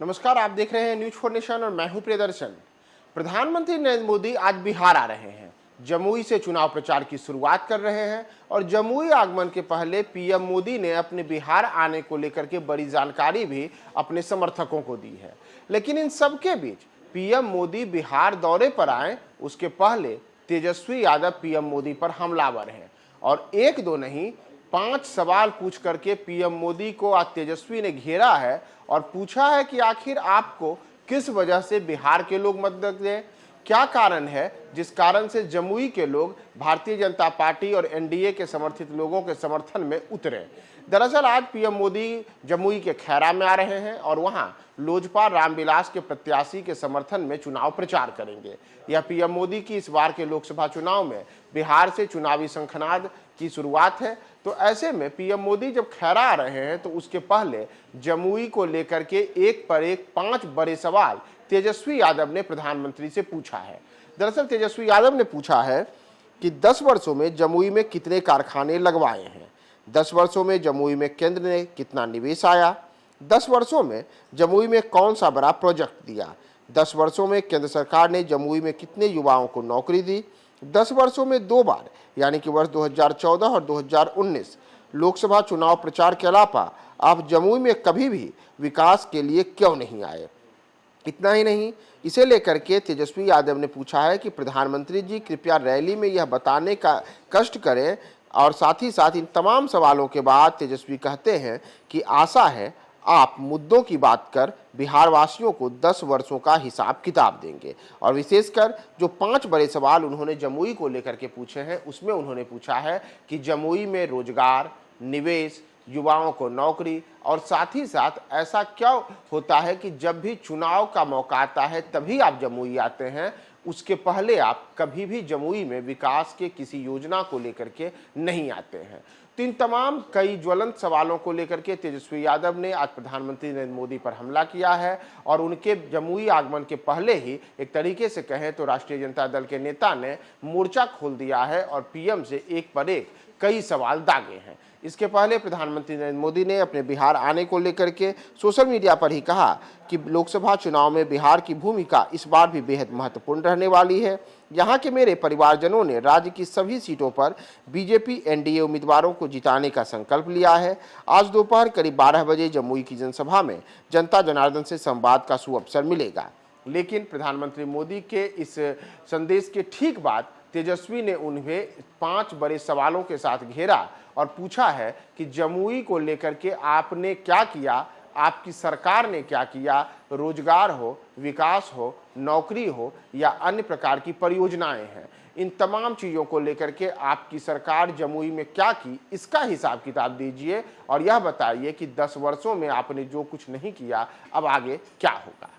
नमस्कार, आप देख रहे हैं न्यूज फॉर नेशन और मैं हूं प्रियदर्शन। प्रधानमंत्री नरेंद्र मोदी आज बिहार आ रहे हैं। जमुई से चुनाव प्रचार की शुरुआत कर रहे हैं और जमुई आगमन के पहले पीएम मोदी ने अपने बिहार आने को लेकर के बड़ी जानकारी भी अपने समर्थकों को दी है। लेकिन इन सबके बीच पीएम मोदी बिहार दौरे पर आए उसके पहले तेजस्वी यादव पीएम मोदी पर हमलावर हैं और एक दो नहीं 5 सवाल पूछ करके पीएम मोदी को आज तेजस्वी ने घेरा है और पूछा है कि आखिर आपको किस वजह से बिहार के लोग मत दें, क्या कारण है जिस कारण से जमुई के लोग भारतीय जनता पार्टी और एनडीए के समर्थित लोगों के समर्थन में उतरे। दरअसल आज पीएम मोदी जमुई के खैरा में आ रहे हैं और वहां लोजपा रामविलास के प्रत्याशी के समर्थन में चुनाव प्रचार करेंगे। यह पीएम मोदी की इस बार के लोकसभा चुनाव में बिहार से चुनावी शंखनाद की शुरुआत है। तो ऐसे में पीएम मोदी जब खैरा आ रहे हैं तो उसके पहले जमुई को लेकर के एक पर एक 5 बड़े सवाल तेजस्वी यादव ने प्रधानमंत्री से पूछा है। दरअसल तेजस्वी यादव ने पूछा है कि 10 वर्षों में जमुई में कितने कारखाने लगवाए हैं, 10 वर्षों में जमुई में केंद्र ने कितना निवेश आया, 10 वर्षों में जमुई में कौन सा बड़ा प्रोजेक्ट दिया, 10 वर्षों में केंद्र सरकार ने जमुई में कितने युवाओं को नौकरी दी, 10 वर्षों में 2 बार यानी कि वर्ष 2014 और 2019 लोकसभा चुनाव प्रचार के अलावा आप जमुई में कभी भी विकास के लिए क्यों नहीं आए। इतना ही नहीं, इसे लेकर के तेजस्वी यादव ने पूछा है कि प्रधानमंत्री जी कृपया रैली में यह बताने का कष्ट करें। और साथ ही साथ इन तमाम सवालों के बाद तेजस्वी कहते हैं कि आशा है आप मुद्दों की बात कर बिहार वासियों को 10 वर्षों का हिसाब किताब देंगे। और विशेषकर जो 5 बड़े सवाल उन्होंने जमुई को लेकर के पूछे हैं उसमें उन्होंने पूछा है कि जमुई में रोजगार, निवेश, युवाओं को नौकरी और साथ ही साथ ऐसा क्या होता है कि जब भी चुनाव का मौका आता है तभी आप जमुई आते हैं, उसके पहले आप कभी भी जमुई में विकास के किसी योजना को लेकर के नहीं आते हैं। तो इन तमाम कई ज्वलंत सवालों को लेकर के तेजस्वी यादव ने आज प्रधानमंत्री नरेंद्र मोदी पर हमला किया है और उनके जमुई आगमन के पहले ही एक तरीके से कहें तो राष्ट्रीय जनता दल के नेता ने मोर्चा खोल दिया है और पीएम से एक पर एक कई सवाल दागे हैं। इसके पहले प्रधानमंत्री नरेंद्र मोदी ने अपने बिहार आने को लेकर के सोशल मीडिया पर ही कहा कि लोकसभा चुनाव में बिहार की भूमिका इस बार भी बेहद महत्वपूर्ण रहने वाली है। यहाँ के मेरे परिवारजनों ने राज्य की सभी सीटों पर बीजेपी एनडीए उम्मीदवारों को जिताने का संकल्प लिया है। आज दोपहर करीब 12 बजे जमुई की जनसभा में जनता जनार्दन से संवाद का सुअवसर मिलेगा। लेकिन प्रधानमंत्री मोदी के इस संदेश के ठीक बाद तेजस्वी ने उन्हें 5 बड़े सवालों के साथ घेरा और पूछा है कि जमुई को लेकर के आपने क्या किया, आपकी सरकार ने क्या किया, रोजगार हो, विकास हो, नौकरी हो या अन्य प्रकार की परियोजनाएं हैं, इन तमाम चीज़ों को लेकर के आपकी सरकार जमुई में क्या की, इसका हिसाब किताब दीजिए और यह बताइए कि 10 वर्षों में आपने जो कुछ नहीं किया अब आगे क्या होगा।